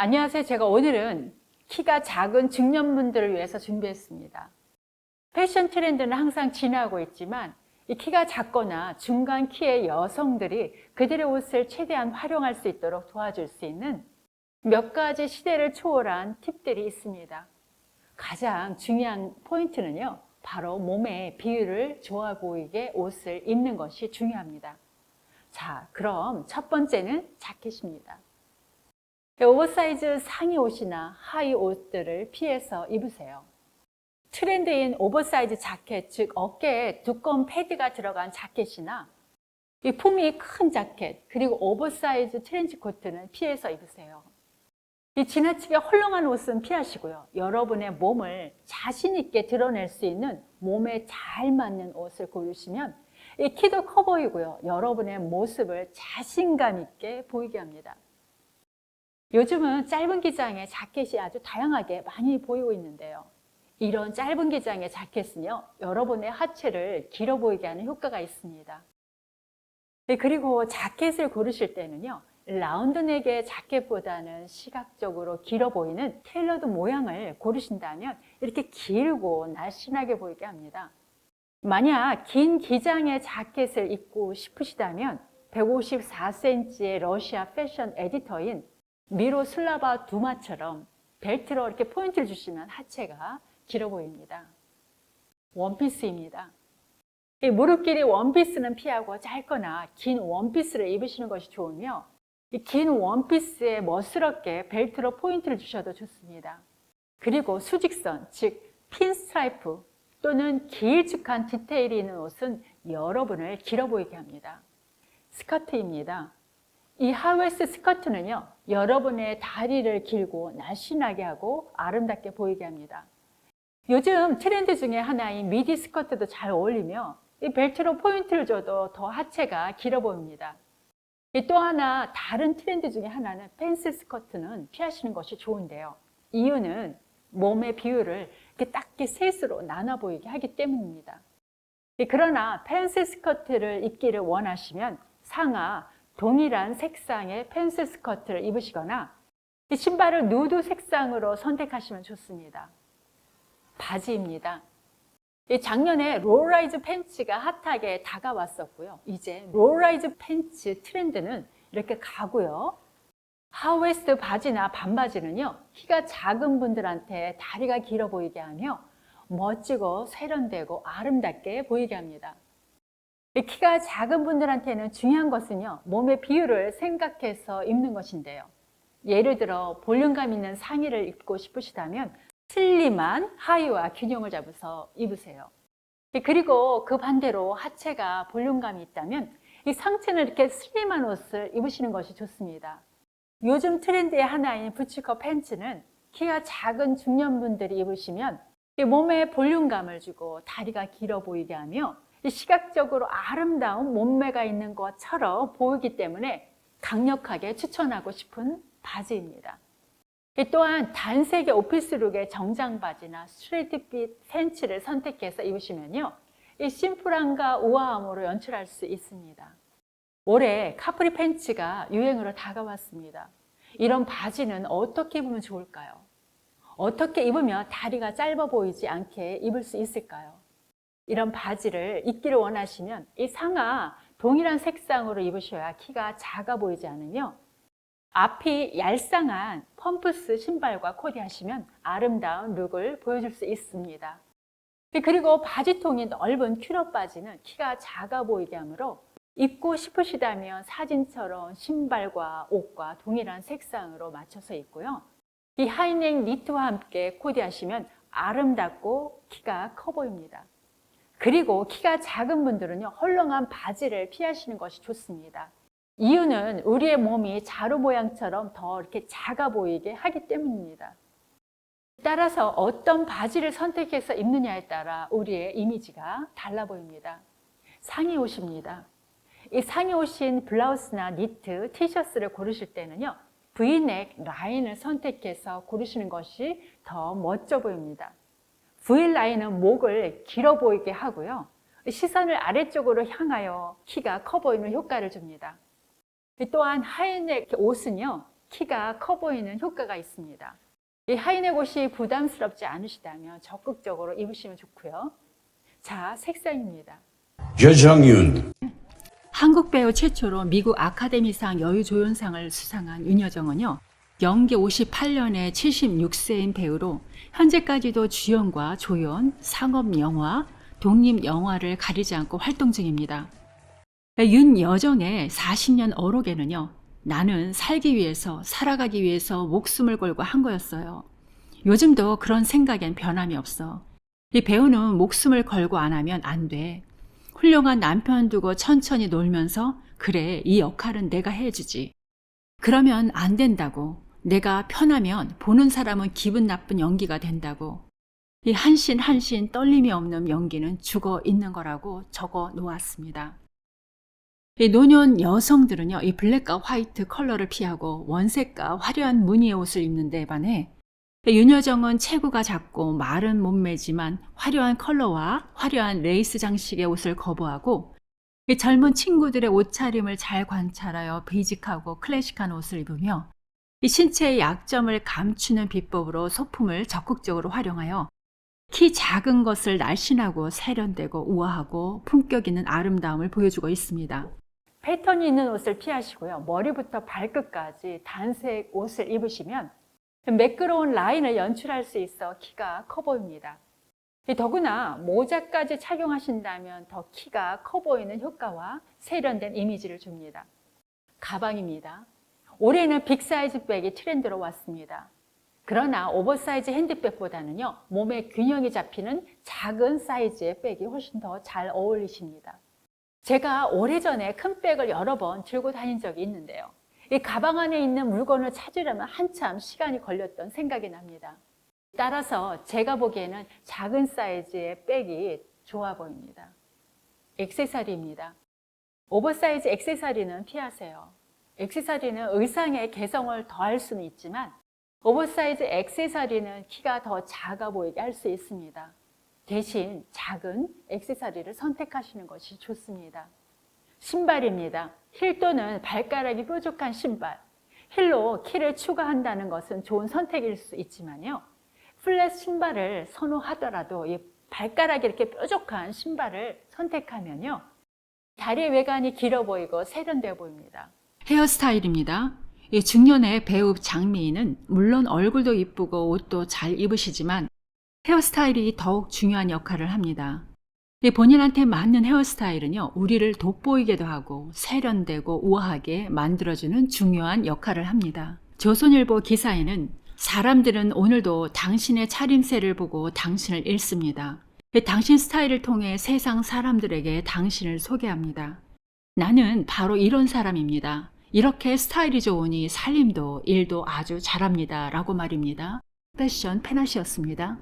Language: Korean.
안녕하세요. 제가 오늘은 키가 작은 중년분들을 위해서 준비했습니다. 패션 트렌드는 항상 진화하고 있지만 이 키가 작거나 중간 키의 여성들이 그들의 옷을 최대한 활용할 수 있도록 도와줄 수 있는 몇 가지 시대를 초월한 팁들이 있습니다. 가장 중요한 포인트는요, 바로 몸의 비율을 좋아 보이게 옷을 입는 것이 중요합니다. 자, 그럼 첫 번째는 자켓입니다. 오버사이즈 상의 옷이나 하의 옷들을 피해서 입으세요. 트렌드인 오버사이즈 자켓, 즉 어깨에 두꺼운 패드가 들어간 자켓이나 이 품이 큰 자켓, 그리고 오버사이즈 트렌치 코트는 피해서 입으세요. 이 지나치게 헐렁한 옷은 피하시고요. 여러분의 몸을 자신 있게 드러낼 수 있는 몸에 잘 맞는 옷을 고르시면 이 키도 커 보이고요. 여러분의 모습을 자신감 있게 보이게 합니다. 요즘은 짧은 기장의 자켓이 아주 다양하게 많이 보이고 있는데요. 이런 짧은 기장의 자켓은요, 여러분의 하체를 길어 보이게 하는 효과가 있습니다. 그리고 자켓을 고르실 때는요, 라운드넥의 자켓보다는 시각적으로 길어 보이는 테일러드 모양을 고르신다면 이렇게 길고 날씬하게 보이게 합니다. 만약 긴 기장의 자켓을 입고 싶으시다면 154cm의 러시아 패션 에디터인 미로슬라바 두마처럼 벨트로 이렇게 포인트를 주시면 하체가 길어 보입니다. 원피스입니다. 무릎 길이 원피스는 피하고 짧거나 긴 원피스를 입으시는 것이 좋으며 이 긴 원피스에 멋스럽게 벨트로 포인트를 주셔도 좋습니다. 그리고 수직선, 즉 핀스트라이프 또는 길쭉한 디테일이 있는 옷은 여러분을 길어 보이게 합니다. 스커트입니다. 이 하이웨스트 스커트는요, 여러분의 다리를 길고 날씬하게 하고 아름답게 보이게 합니다. 요즘 트렌드 중에 하나인 미디 스커트도 잘 어울리며 이 벨트로 포인트를 줘도 더 하체가 길어 보입니다. 또 하나 다른 트렌드 중에 하나는 펜슬 스커트는 피하시는 것이 좋은데요. 이유는 몸의 비율을 이렇게 딱히 셋으로 나눠 보이게 하기 때문입니다. 그러나 펜슬 스커트를 입기를 원하시면 상하 동일한 색상의 펜슬 스커트를 입으시거나 신발을 누드 색상으로 선택하시면 좋습니다. 바지입니다. 작년에 롤라이즈 팬츠가 핫하게 다가왔었고요. 이제 롤라이즈 팬츠 트렌드는 이렇게 가고요. 하이웨스트 바지나 반바지는요, 키가 작은 분들한테 다리가 길어 보이게 하며 멋지고 세련되고 아름답게 보이게 합니다. 키가 작은 분들한테는 중요한 것은요, 몸의 비율을 생각해서 입는 것인데요. 예를 들어 볼륨감 있는 상의를 입고 싶으시다면 슬림한 하의와 균형을 잡아서 입으세요. 그리고 그 반대로 하체가 볼륨감이 있다면 이 상체는 이렇게 슬림한 옷을 입으시는 것이 좋습니다. 요즘 트렌드의 하나인 부츠컷 팬츠는 키가 작은 중년분들이 입으시면 몸에 볼륨감을 주고 다리가 길어 보이게 하며 시각적으로 아름다운 몸매가 있는 것처럼 보이기 때문에 강력하게 추천하고 싶은 바지입니다. 또한 단색의 오피스룩의 정장 바지나 스트레이트 핏 팬츠를 선택해서 입으시면요, 이 심플함과 우아함으로 연출할 수 있습니다. 올해 카프리 팬츠가 유행으로 다가왔습니다. 이런 바지는 어떻게 입으면 좋을까요? 어떻게 입으면 다리가 짧아 보이지 않게 입을 수 있을까요? 이런 바지를 입기를 원하시면 이 상하 동일한 색상으로 입으셔야 키가 작아 보이지 않으며 앞이 얄쌍한 펌프스 신발과 코디하시면 아름다운 룩을 보여줄 수 있습니다. 그리고 바지통이 넓은 큐러 바지는 키가 작아 보이게 하므로 입고 싶으시다면 사진처럼 신발과 옷과 동일한 색상으로 맞춰서 입고요. 이 하이넥 니트와 함께 코디하시면 아름답고 키가 커 보입니다. 그리고 키가 작은 분들은요, 헐렁한 바지를 피하시는 것이 좋습니다. 이유는 우리의 몸이 자루 모양처럼 더 이렇게 작아 보이게 하기 때문입니다. 따라서 어떤 바지를 선택해서 입느냐에 따라 우리의 이미지가 달라 보입니다. 상의 옷입니다. 이 상의 옷인 블라우스나 니트, 티셔츠를 고르실 때는요, V넥 라인을 선택해서 고르시는 것이 더 멋져 보입니다. V 라인은 목을 길어 보이게 하고요, 시선을 아래쪽으로 향하여 키가 커 보이는 효과를 줍니다. 또한 하이넥 옷은요, 키가 커 보이는 효과가 있습니다. 이 하이넥 옷이 부담스럽지 않으시다면 적극적으로 입으시면 좋고요. 자, 색상입니다. 여정윤. 한국 배우 최초로 미국 아카데미상 여유조연상을 수상한 윤여정은요, 연기 58년에 76세인 배우로 현재까지도 주연과 조연, 상업영화, 독립영화를 가리지 않고 활동 중입니다. 윤여정의 40년 어록에는요, 나는 살기 위해서, 살아가기 위해서 목숨을 걸고 한 거였어요. 요즘도 그런 생각엔 변함이 없어. 이 배우는 목숨을 걸고 안 하면 안 돼. 훌륭한 남편 두고 천천히 놀면서 그래, 이 역할은 내가 해주지. 그러면 안 된다고. 내가 편하면 보는 사람은 기분 나쁜 연기가 된다고. 이 한신 한신 떨림이 없는 연기는 죽어 있는 거라고 적어 놓았습니다. 이 노년 여성들은요, 이 블랙과 화이트 컬러를 피하고 원색과 화려한 무늬의 옷을 입는 데 반해 윤여정은 체구가 작고 마른 몸매지만 화려한 컬러와 화려한 레이스 장식의 옷을 거부하고 이 젊은 친구들의 옷차림을 잘 관찰하여 베이직하고 클래식한 옷을 입으며 이 신체의 약점을 감추는 비법으로 소품을 적극적으로 활용하여 키 작은 것을 날씬하고 세련되고 우아하고 품격 있는 아름다움을 보여주고 있습니다. 패턴이 있는 옷을 피하시고요. 머리부터 발끝까지 단색 옷을 입으시면 매끄러운 라인을 연출할 수 있어 키가 커 보입니다. 더구나 모자까지 착용하신다면 더 키가 커 보이는 효과와 세련된 이미지를 줍니다. 가방입니다. 올해는 빅사이즈 백이 트렌드로 왔습니다. 그러나 오버사이즈 핸드백보다는요, 몸에 균형이 잡히는 작은 사이즈의 백이 훨씬 더 잘 어울리십니다. 제가 오래전에 큰 백을 여러 번 들고 다닌 적이 있는데요. 이 가방 안에 있는 물건을 찾으려면 한참 시간이 걸렸던 생각이 납니다. 따라서 제가 보기에는 작은 사이즈의 백이 좋아 보입니다. 액세서리입니다. 오버사이즈 액세서리는 피하세요. 액세서리는 의상의 개성을 더할 수는 있지만 오버사이즈 액세서리는 키가 더 작아 보이게 할 수 있습니다. 대신 작은 액세서리를 선택하시는 것이 좋습니다. 신발입니다. 힐 또는 발가락이 뾰족한 신발. 힐로 키를 추가한다는 것은 좋은 선택일 수 있지만요. 플랫 신발을 선호하더라도 이 발가락이 이렇게 뾰족한 신발을 선택하면요. 다리 외관이 길어 보이고 세련되어 보입니다. 헤어스타일입니다. 중년의 배우 장미인은 물론 얼굴도 이쁘고 옷도 잘 입으시지만 헤어스타일이 더욱 중요한 역할을 합니다. 본인한테 맞는 헤어스타일은요, 우리를 돋보이게도 하고 세련되고 우아하게 만들어주는 중요한 역할을 합니다. 조선일보 기사에는 사람들은 오늘도 당신의 차림새를 보고 당신을 읽습니다. 당신 스타일을 통해 세상 사람들에게 당신을 소개합니다. 나는 바로 이런 사람입니다. 이렇게 스타일이 좋으니 살림도 일도 아주 잘합니다. 라고 말입니다. 패션 페나시였습니다.